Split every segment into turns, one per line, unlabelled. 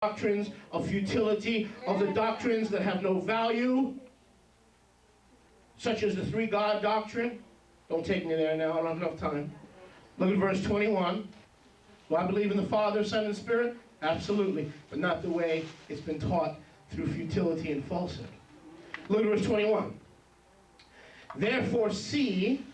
doctrines of futility, of the doctrines that have no value, such as the three God doctrine. Don't take me there now, I don't have enough time. Look at verse 21. Do I believe in the Father, Son, and Spirit? Absolutely, but not the way it's been taught through futility and falsehood. Look at verse 21. Therefore see,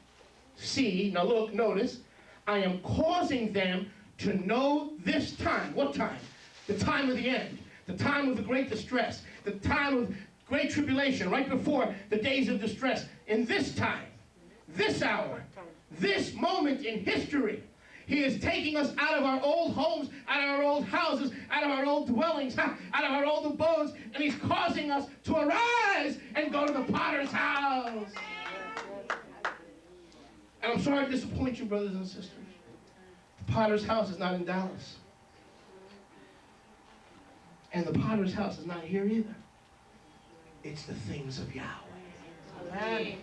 now look, notice, I am causing them to know this time. What time? The time of the end, the time of the great distress, the time of great tribulation, right before the days of distress. In this time, this hour, this moment in history, He is taking us out of our old homes, out of our old houses, out of our old dwellings, out of our old abodes, and He's causing us to arise and go to the potter's house. And I'm sorry to disappoint you, brothers and sisters. The potter's house is not in Dallas. And the potter's house is not here either. It's the things of Yahweh.
Amen.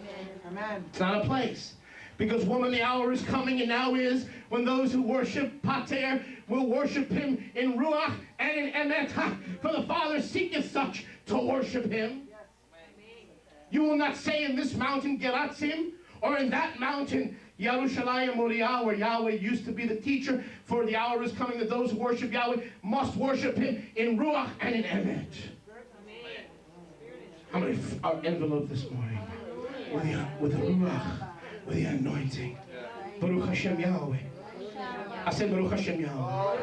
Amen.
It's not a place. Because woman, the hour is coming, and now is, when those who worship Pater will worship Him in Ruach and in Emet. For the Father seeketh such to worship Him.
Yes.
You will not say in this mountain Geratzim, or in that mountain Yerushalayim Moriah, where Yahweh used to be the teacher. For the hour is coming that those who worship Yahweh must worship Him in Ruach and in Emet. How many are enveloped this morning with the Ruach, with the anointing? Baruch Hashem Yahweh. I said Baruch Hashem Yahweh.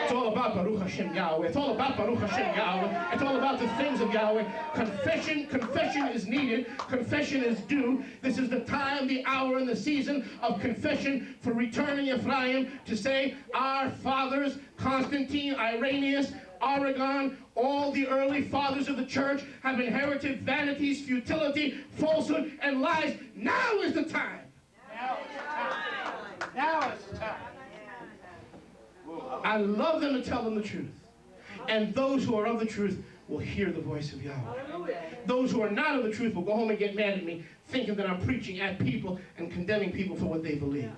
It's all about Baruch Hashem Yahweh. It's all about Baruch Hashem Yahweh. It's all about the things of Yahweh. Confession is needed. Confession is due. This is the time, the hour, and the season of confession for returning Ephraim to say, our fathers, Constantine, Irenaeus, Oregon, all the early fathers of the church have inherited vanities, futility, falsehood, and lies. Now is the time.
Now is the time. Now is the time.
I love them to tell them the truth. And those who are of the truth will hear the voice of Yahweh. Those who are not of the truth will go home and get mad at me, thinking that I'm preaching at people and condemning people for what they believe.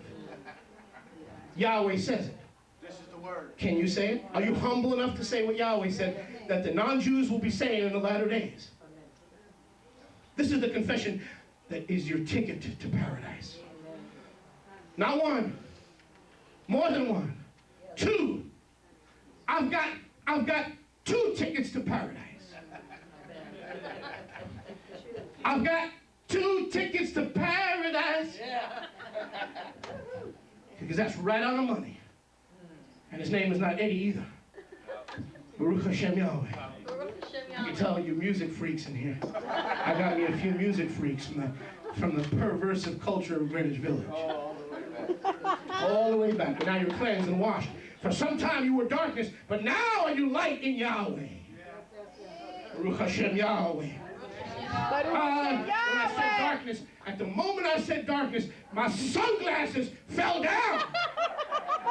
Yahweh says it.
This is the word.
Can you say it? Are you humble enough to say what Yahweh said, that the non-Jews will be saying in the latter days? This is the confession that is your ticket to paradise. Not one, more than one. Two. I've got 2 tickets to paradise. I've got 2 tickets to paradise. Because that's right on the money. And his name is not Eddie either. Baruch Hashem Yahweh. I can tell you music freaks in here. I got me a few music freaks from the perversive culture of Greenwich Village. All the way back. But now you're cleansed and washed. For some time you were darkness, but now are you light in Yahweh. Baruch Hashem Yahweh. When I said darkness, at the moment I said darkness, my sunglasses fell down.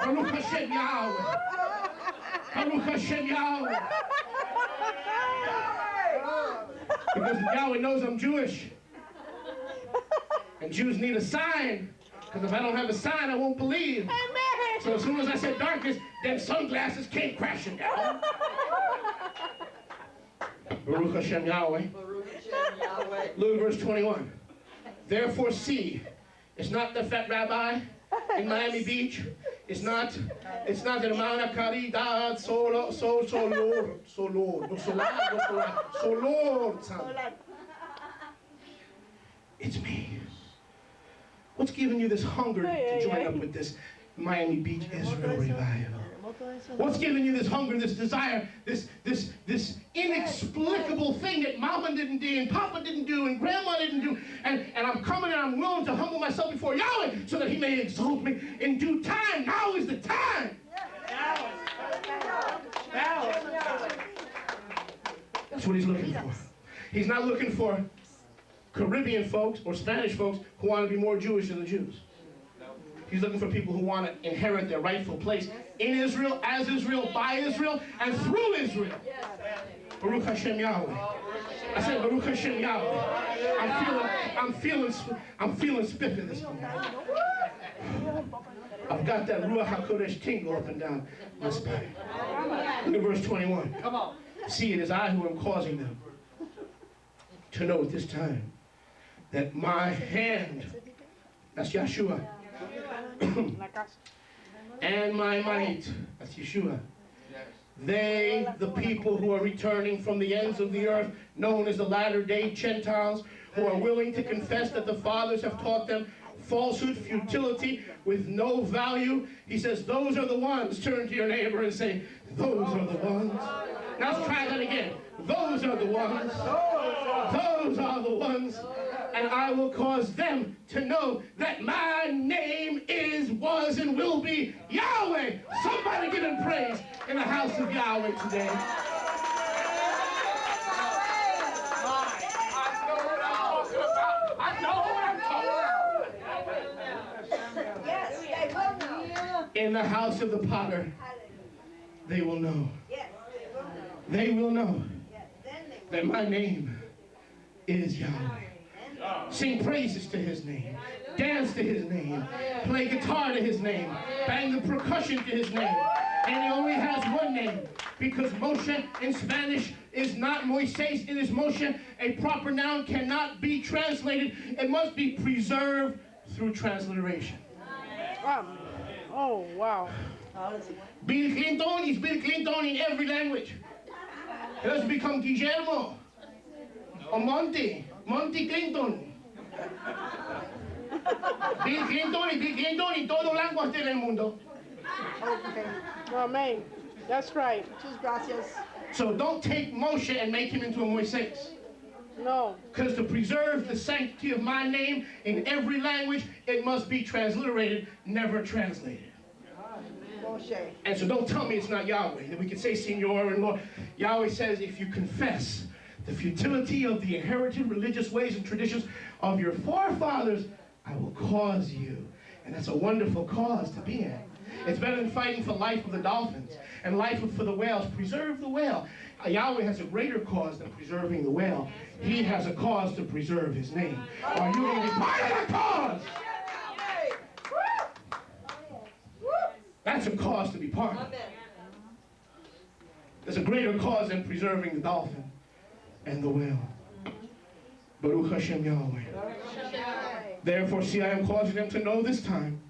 Baruch Hashem Yahweh. Baruch Hashem Yahweh. Because Yahweh knows I'm Jewish. And Jews need a sign. Because if I don't have a sign, I won't believe. Amen. So as soon as I said darkness, them sunglasses came crashing down. Baruch Hashem Yahweh.
Baruch Hashem Yahweh.
Look at verse 21. Therefore see, it's not the fat rabbi in Miami Beach. It's not the Mana Caridad, so Lord. It's me. What's giving you this hunger to join up with this Miami Beach Israel revival? What's giving you this hunger, this desire, this inexplicable thing that Mama didn't do and Papa didn't do and Grandma didn't do, and I'm coming and I'm willing to humble myself before Yahweh so that He may exalt me in due time. Now is the time. That's what He's looking for. He's not looking for Caribbean folks or Spanish folks who want to be more Jewish than the Jews. He's looking for people who want to inherit their rightful place in Israel, as Israel, by Israel, and through Israel. Baruch Hashem Yahweh. I said Baruch Hashem Yahweh. I'm feeling spiffy this morning. I've got that Ruach HaKodesh tingle up and down my spine. Look at verse 21.
Come on.
See, it is I who am causing them to know at this time that my hand, that's Yeshua, and my might, that's Yeshua, they, the people who are returning from the ends of the earth, known as the latter-day Gentiles, who are willing to confess that the fathers have taught them falsehood, futility, with no value. He says, those are the ones. Turn to your neighbor and say, those are the ones. Now let's try that again. Those are the ones. Those are the ones. And I will cause them to know that my name is, was, and will be Yahweh. Somebody give him praise in the house of Yahweh today. In the house of the potter, they will know. They will know that my name is Yahweh. Sing praises to his name. Dance to his name. Play guitar to his name. Bang the percussion to his name. And he only has one name, because Moshe in Spanish is not Moisés, it is Moshe. A proper noun cannot be translated. It must be preserved through transliteration.
Oh, wow.
Bill Clinton is Bill Clinton in every language. It has become Guillermo or Monty Clinton. Bill Clinton is Bill Clinton in todo lenguas del mundo.
Okay. Amen. That's right.
Muchas gracias.
So don't take Moshe and make him into a Moisés.
No.
Because to preserve the sanctity of my name in every language, it must be transliterated, never translated.
Moshe.
And so don't tell me it's not Yahweh. That we can say Senor and Lord. Yahweh says, if you confess the futility of the inherited religious ways and traditions of your forefathers, I will cause you. And that's a wonderful cause to be in. It's better than fighting for life of the dolphins and life for the whales. Preserve the whale. Yahweh has a greater cause than preserving the whale. He has a cause to preserve his name. Are you going to be part of the cause? That's a cause to be part of. There's a greater cause than preserving the dolphin and the whale. Baruch Hashem Yahweh. Therefore, see, I am causing them to know this time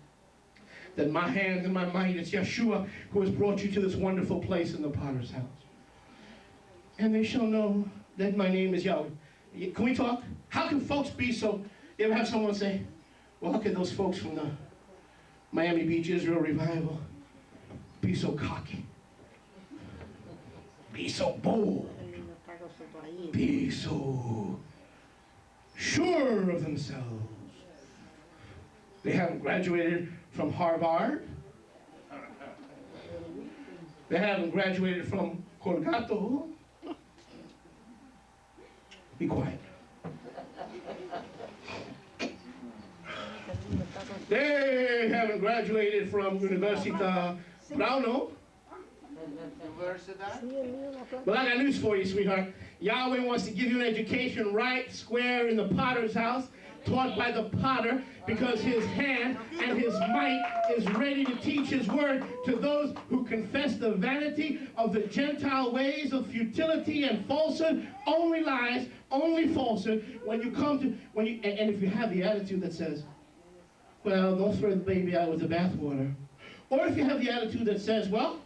that my hand and my might, it's Yeshua who has brought you to this wonderful place in the potter's house. And they shall know that my name is Yahweh. Can we talk? How can folks be so, you ever have someone say, well, how can those folks from the Miami Beach Israel Revival be so cocky? Be so bold? Be so sure of themselves? They haven't graduated from Harvard. They haven't graduated from Colgate. Be quiet. They haven't graduated from Universidad Brauno. Well, I got news for you, sweetheart. Yahweh wants to give you an education right square in the potter's house, taught by the potter, because his hand and his might is ready to teach his word to those who confess the vanity of the Gentile ways of futility and falsehood, only lies, only falsehood. When you come to, and if you have the attitude that says, well, don't throw the baby out with the bathwater. Or if you have the attitude that says, well,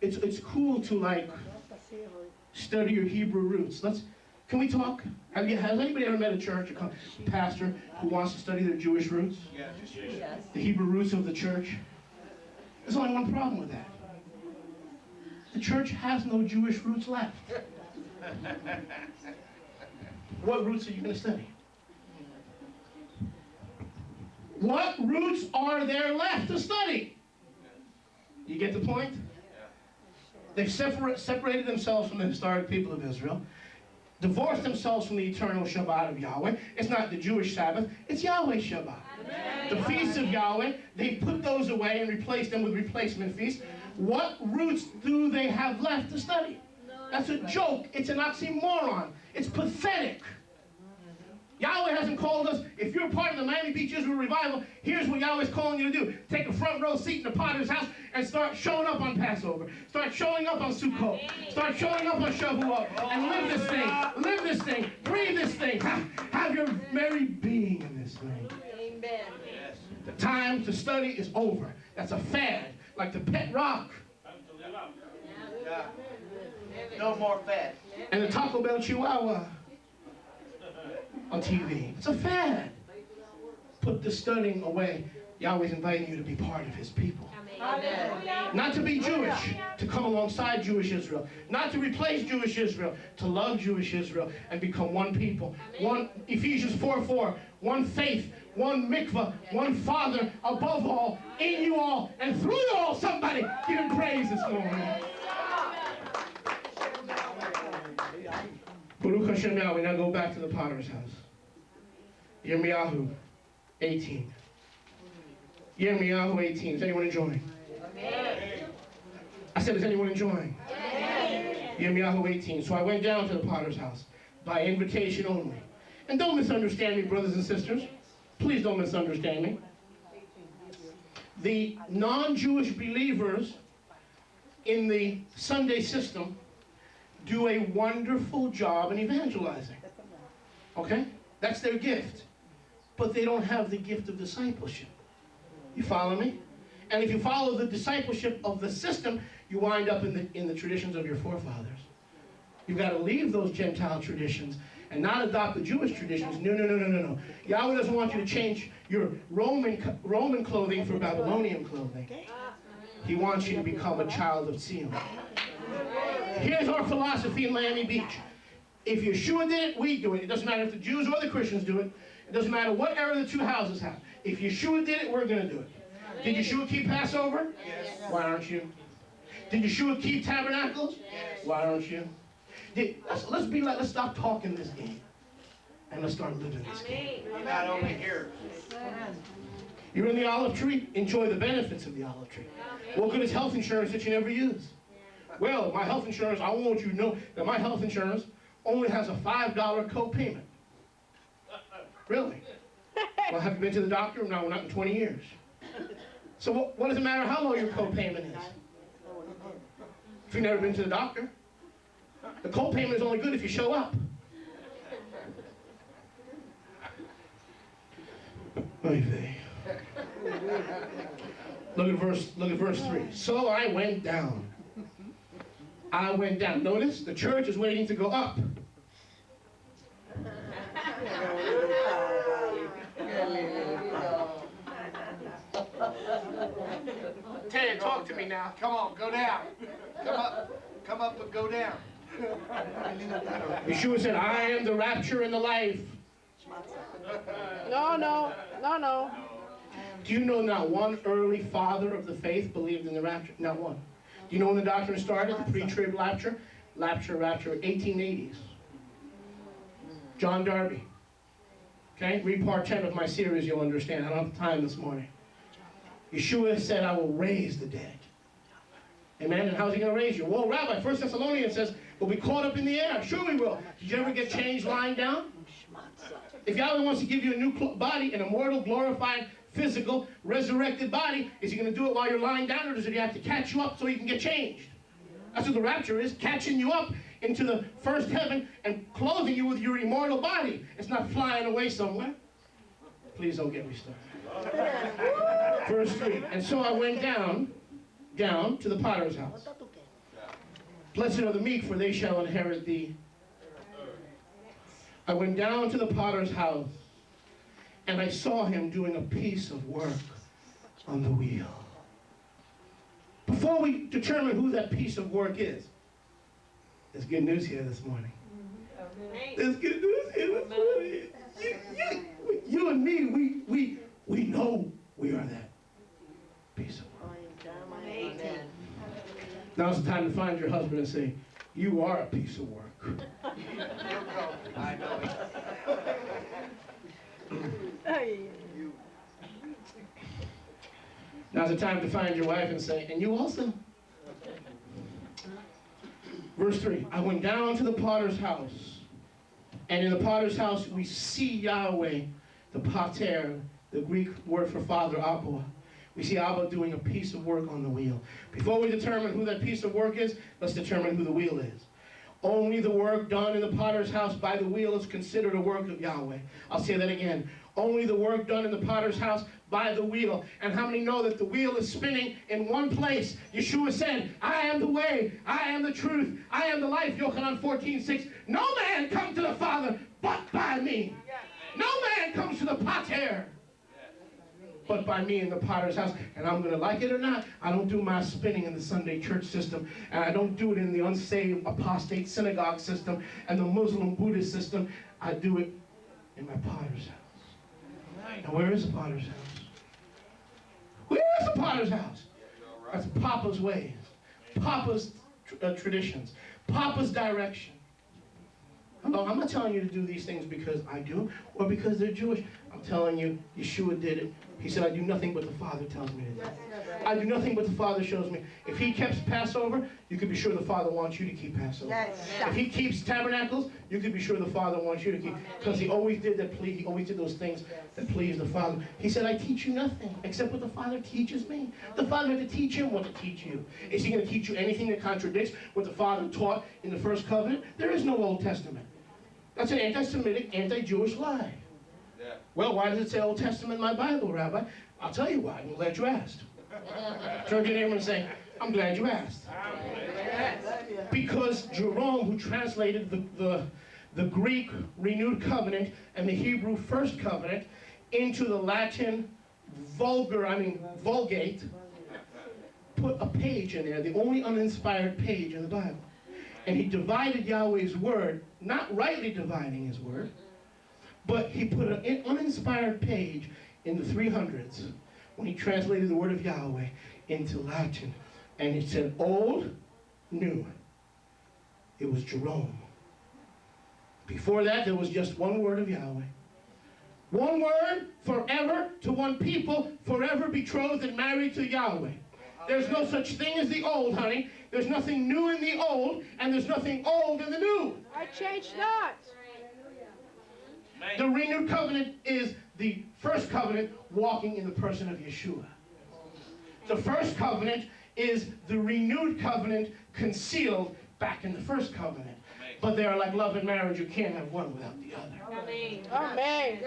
it's cool to like study your Hebrew roots. Can we talk? Has anybody ever met a church, a pastor who wants to study their Jewish roots?
Yes.
The Hebrew roots of the church? There's only one problem with that. The church has no Jewish roots left. What roots are you going to study? What roots are there left to study? You get the point? They've separated themselves from the historic people of Israel, divorced themselves from the eternal Shabbat of Yahweh. It's not the Jewish Sabbath, it's Yahweh's Shabbat. The feasts of Yahweh, they put those away and replaced them with replacement feasts. What roots do they have left to study? That's a joke. It's an oxymoron. It's pathetic. Yahweh hasn't called us. If you're part of the Miami Beach Israel Revival, here's what Yahweh's calling you to do. Take a front row seat in the Potter's house and start showing up on Passover. Start showing up on Sukkot. Start showing up on Shavuot. And live this thing. Live this thing. Breathe this thing. Have your very being in this thing.
Amen.
The time to study is over. That's a fad. Like the pet rock.
Yeah. No more fat.
And the Taco Bell Chihuahua on TV. It's a fad. Put the studying away. Yahweh's inviting you to be part of his people.
Amen.
Not to be Jewish, to come alongside Jewish Israel. Not to replace Jewish Israel, to love Jewish Israel and become one people. One, Ephesians 4:4, one faith, one mikvah, one Father, above all, in you all, and through you all. Somebody give him praise this morning. Baruch Hashem Yahweh. Now go back to the Potter's house. Yirmiyahu 18. Yirmiyahu 18. Is anyone enjoying? I said, is anyone enjoying? Yirmiyahu 18. So I went down to the Potter's house by invitation only. And don't misunderstand me, brothers and sisters. Please don't misunderstand me. The non-Jewish believers in the Sunday system do a wonderful job in evangelizing. Okay? That's their gift. But they don't have the gift of discipleship. You follow me? And if you follow the discipleship of the system, you wind up in the traditions of your forefathers. You've got to leave those Gentile traditions and not adopt the Jewish traditions. No. Yahweh doesn't want you to change your Roman clothing for Babylonian clothing. He wants you to become a child of Zion. Here's our philosophy in Miami Beach. If Yeshua did it, we do it. It doesn't matter if the Jews or the Christians do it. It doesn't matter what era the two houses have. If Yeshua did it, we're going to do it. Did Yeshua keep Passover?
Yes.
Why aren't you? Did Yeshua keep tabernacles?
Yes.
Why aren't you? Let's stop talking this game. And let's start living this game.
You're not over here.
You're in the olive tree? Enjoy the benefits of the olive tree. What good is health insurance that you never use? Well, my health insurance, I want you to know that my health insurance only has a $5 co-payment. Really? Well, have you been to the doctor? No, not in 20 years. So what does it matter how low your co-payment is? If you've never been to the doctor. The co-payment is only good if you show up. Oy vey. Look at verse 3. So I went down. I went down. Notice the church is waiting to go up. Ted, talk to me now.
Come on, go down. Come up and go down.
Yeshua said, I am the rapture and the life.
No.
Do you know not one early father of the faith believed in the rapture? Not one. Do you know when the doctrine started? The pre-trib rapture? Rapture, 1880s. John Darby. Okay? Read part 10 of my series, you'll understand. I don't have time this morning. Yeshua said, I will raise the dead. Amen? And how's he going to raise you? Well, Rabbi, 1 Thessalonians says, we'll be caught up in the air. Sure we will. Did you ever get changed lying down? If Yahweh wants to give you a new body, an immortal, glorified, physical, resurrected body, is he going to do it while you're lying down, or does he have to catch you up so you can get changed? That's what the rapture is, catching you up into the first heaven and clothing you with your immortal body. It's not flying away somewhere. Please don't get me started. Verse 3. And so I went down to the potter's house. Blessed are the meek, for they shall inherit the. I went down to the potter's house, and I saw him doing a piece of work on the wheel. Before we determine who that piece of work is, there's good news here this morning. There's good news here this morning. You and me, we know we are that piece of work.
Amen.
Now's the time to find your husband and say, you are a piece of work.
I know it.
Now's the time to find your wife and say, and you also. Verse 3, I went down to the potter's house, And in the potter's house, we see Yahweh, the pater, the Greek word for father, Abba. We see Abba doing a piece of work on the wheel. Before we determine who that piece of work is, let's determine who the wheel is. Only the work done in the potter's house by the wheel is considered a work of Yahweh. I'll say that again. Only the work done in the potter's house by the wheel. And how many know that the wheel is spinning in one place? Yeshua said, I am the way, I am the truth, I am the life. Yochanan 14:6. No man comes to the Father but by me. No man comes to the pater but by me in the potter's house. And I'm going to like it or not, I don't do my spinning in the Sunday church system, and I don't do it in the unsaved apostate synagogue system and the Muslim Buddhist system. I do it in my potter's house. Now where is the potter's house? Where is the potter's house? That's Papa's ways, Papa's traditions, Papa's direction. Hello, I'm not telling you to do these things because I do or because they're Jewish. I'm telling you, Yeshua did it. He said, I do nothing but the Father tells me to do. I do nothing but the Father shows me. If he kept Passover, you could be sure the Father wants you to keep Passover. If he keeps tabernacles, you could be sure the Father wants you to keep. Because he always did he always did those things that pleased the Father. He said, I teach you nothing except what the Father teaches me. The Father had to teach him what to teach you. Is he going to teach you anything that contradicts what the Father taught in the first covenant? There is no Old Testament. That's an anti-Semitic, anti-Jewish lie. Yeah. Well, why does it say Old Testament in my Bible, Rabbi? I'll tell you why. I'm glad you asked. Turn to your neighbor and say, I'm glad you asked. Because Jerome, who translated the Greek renewed covenant and the Hebrew first covenant into the Latin Vulgate, put a page in there, the only uninspired page in the Bible. And he divided Yahweh's word, not rightly dividing his word, but he put an uninspired page in the 300s when he translated the word of Yahweh into Latin. And he said, old, new. It was Jerome. Before that, there was just one word of Yahweh. One word, forever, to one people, forever betrothed and married to Yahweh. There's no such thing as the old, honey. There's nothing new in the old, and there's nothing old in the new.
I change not.
The renewed covenant is the first covenant walking in the person of Yeshua. The first covenant is the renewed covenant concealed back in the first covenant. But they are like love and marriage. You can't have one without the other.
Amen.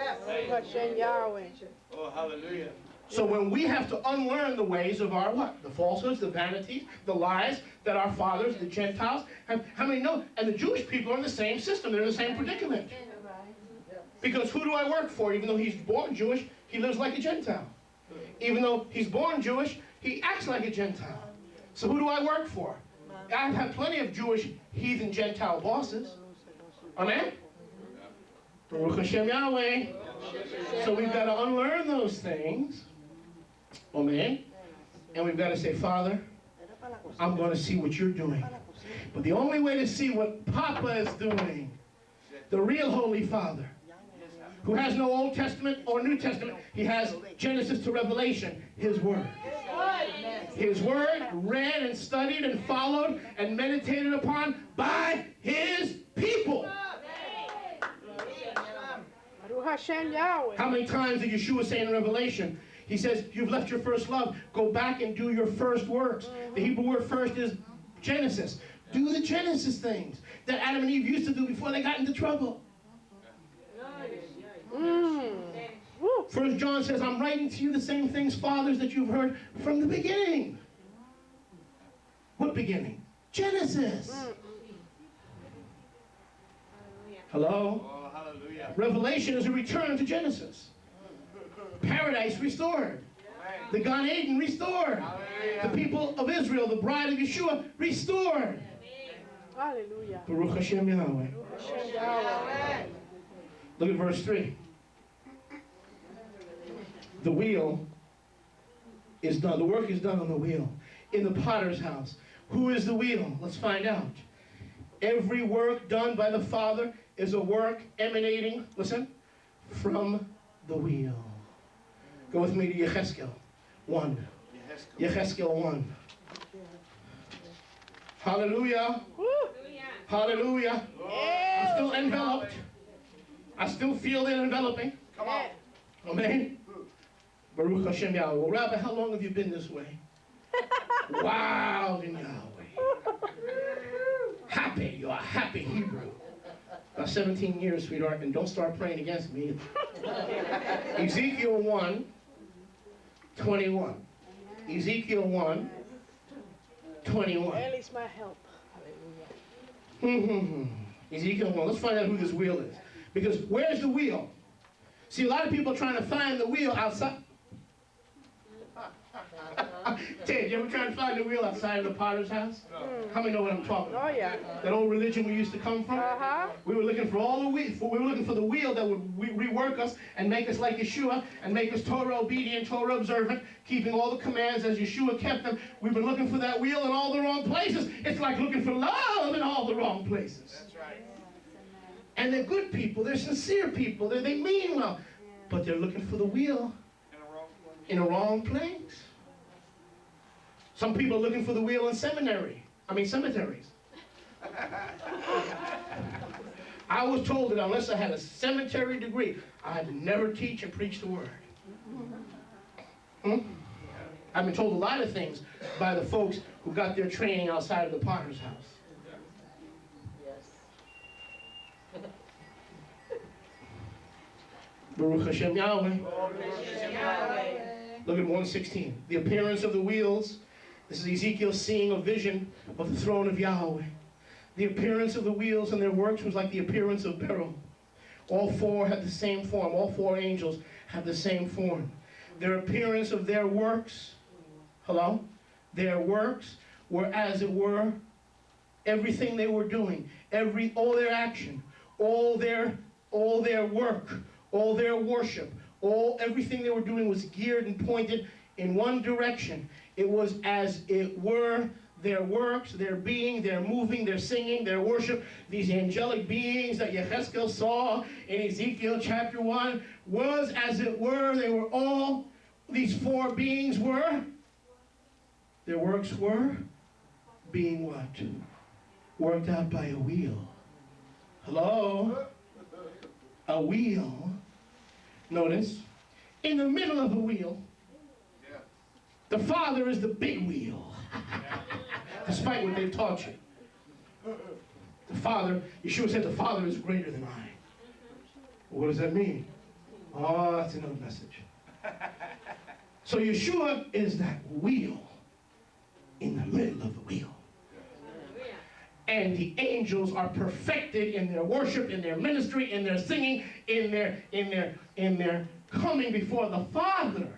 Hashem Yahweh.
Oh, hallelujah.
So when we have to unlearn the ways of our what? The falsehoods, the vanities, the lies that our fathers, the Gentiles, have. How many know? And the Jewish people are in the same system. They're in the same predicament. Because who do I work for? Even though he's born Jewish, he lives like a Gentile. Even though he's born Jewish, he acts like a Gentile. So who do I work for? I've had plenty of Jewish heathen Gentile bosses. Amen? Baruch Hashem Yahweh. So we've got to unlearn those things. Amen? And we've got to say, Father, I'm going to see what you're doing. But the only way to see what Papa is doing, the real Holy Father, who has no Old Testament or New Testament, he has Genesis to Revelation, his Word. His Word read and studied and followed and meditated upon by his people.
Hashem Yahweh.
How many times did Yeshua say in Revelation? He says, you've left your first love. Go back and do your first works. The Hebrew word first is Genesis. Do the Genesis things that Adam and Eve used to do before they got into trouble. First John says, I'm writing to you the same things, fathers, that you've heard from the beginning. What beginning? Genesis. Hello? Revelation is a return to Genesis. Paradise restored. The Gan Eden restored. The people of Israel, the bride of Yeshua, restored.
Hallelujah.
Baruch Hashem Yahweh.
Hashem Yahweh.
Look at verse 3. The wheel is done. The work is done on the wheel. In the potter's house. Who is the wheel? Let's find out. Every work done by the Father is a work emanating, listen, from the wheel. Go with me to Yecheskel 1. Yecheskel 1. Hallelujah. Hallelujah. I'm still enveloped I still feel it enveloping.
Come on.
Amen. Baruch Hashem Yahweh. Well, Rabbi, how long have you been this way? Wild in Yahweh. Happy. You're a happy Hebrew. About 17 years, sweetheart, and don't start praying against me. Ezekiel 1, 21. Ezekiel 1, 21.
At least my help.
Ezekiel 1. Let's find out who this wheel is. Because where's the wheel? See, a lot of people are trying to find the wheel outside. Ted, you ever try to find the wheel outside of the potter's house? How many know what I'm talking about?
Oh, yeah.
That old religion we used to come from?
Uh-huh.
We were looking for all the wheel. We were looking for the wheel that would rework us and make us like Yeshua and make us Torah obedient, Torah observant, keeping all the commands as Yeshua kept them. We've been looking for that wheel in all the wrong places. It's like looking for love in all the wrong places.
That's right.
And they're good people. They're sincere people. They mean well. But they're looking for the wheel in a wrong place. Some people are looking for the wheel in cemeteries. I was told that unless I had a cemetery degree, I'd never teach and preach the word. I've been told a lot of things by the folks who got their training outside of the potter's house. Baruch Hashem Yahweh. Look at 1:16. The appearance of the wheels. This is Ezekiel seeing a vision of the throne of Yahweh. The appearance of the wheels and their works was like the appearance of beryl. All four had the same form. All four angels had the same form. Their appearance of their works, hello? Their works were as it were everything they were doing, all their action, all their work, all their worship, everything they were doing was geared and pointed in one direction. It was as it were their works, their being, their moving, their singing, their worship. These angelic beings that Yechezkel saw in Ezekiel chapter 1 was as it were, they were all, these four beings were, their works were being what? Worked out by a wheel. Hello? A wheel. Notice, in the middle of the wheel, the Father is the big wheel. Despite what they've taught you. The Father, Yeshua said the Father is greater than I. Well, what does that mean? Oh, that's another message. So Yeshua is that wheel in the middle of the wheel. And the angels are perfected in their worship, in their ministry, in their singing, in their coming before the Father.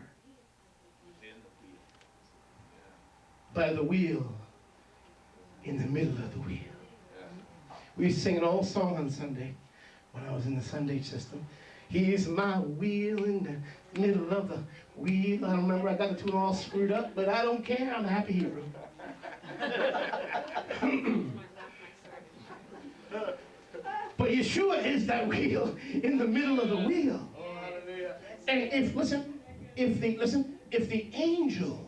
By the wheel, in the middle of the wheel. We used to sing an old song on Sunday when I was in the Sunday system. He's my wheel in the middle of the wheel. I don't remember, I got the tune all screwed up, but I don't care, I'm a happy Hebrew. But Yeshua is that wheel in the middle of the wheel. And if the angels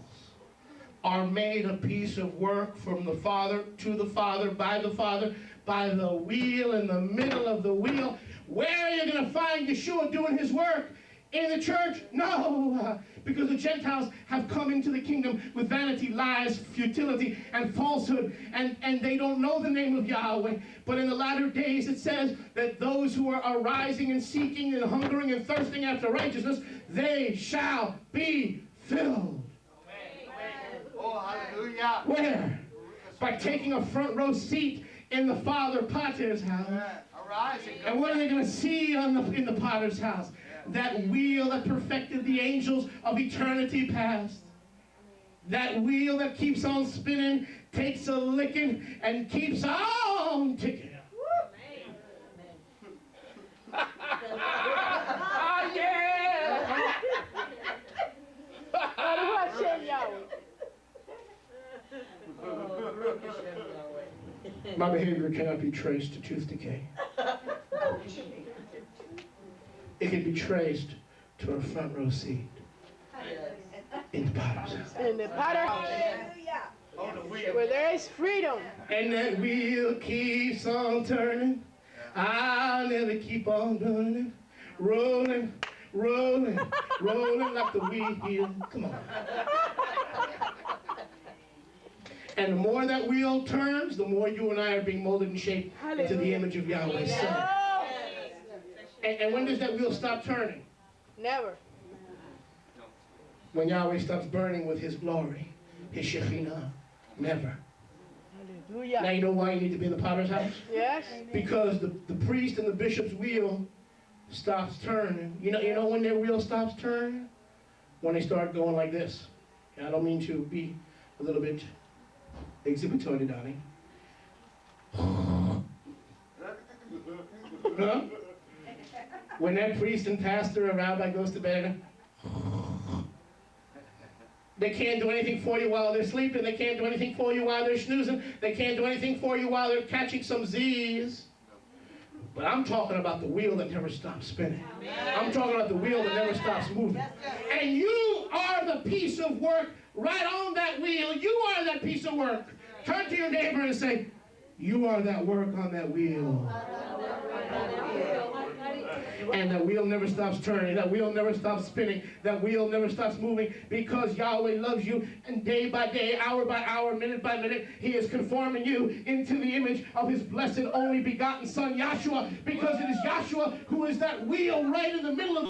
are made a piece of work from the Father, to the Father, by the wheel in the middle of the wheel, where are you going to find Yeshua doing his work? In the church? No, because the Gentiles have come into the kingdom with vanity, lies, futility, and falsehood, and they don't know the name of Yahweh. But in the latter days it says that those who are arising and seeking and hungering and thirsting after righteousness, they shall be filled.
Oh, hallelujah.
Where? By taking a front row seat in the Father Potter's house.
Arise
And what are they going to see in the Potter's house? That wheel that perfected the angels of eternity past. That wheel that keeps on spinning, takes a licking, and keeps on ticking. Ah, yeah!
Baruch Hashem Yahweh.
My behavior cannot be traced to tooth decay. It can be traced to a front row seat in the Potter's house.
In the Potter's house. Where there is freedom.
And that wheel keeps on turning. I'll never keep on running, rolling, rolling, rolling like the wheel. Come on. And the more that wheel turns, the more you and I are being molded and shaped into the image of Yahweh's Son. And when does that wheel stop turning?
Never.
When Yahweh stops burning with his glory, his Shekhinah. Never.
Hallelujah.
Now you know why you need to be in the potter's house?
Yes.
Because the priest and the bishop's wheel stops turning. You know when their wheel stops turning? When they start going like this. And I don't mean to be a little bit exhibitory, Donnie. Huh? When that priest and pastor or rabbi goes to bed, they can't do anything for you while they're sleeping. They can't do anything for you while they're snoozing. They can't do anything for you while they're catching some Z's. But I'm talking about the wheel that never stops spinning. I'm talking about the wheel that never stops moving. And you are the piece of work right on that wheel. You are that piece of work. Turn to your neighbor and say, you are that work on that wheel. And that wheel never stops turning. That wheel never stops spinning. That wheel never stops moving, because Yahweh loves you. And day by day, hour by hour, minute by minute, he is conforming you into the image of his blessed only begotten Son, Yahshua. Because it is Yahshua who is that wheel right in the middle of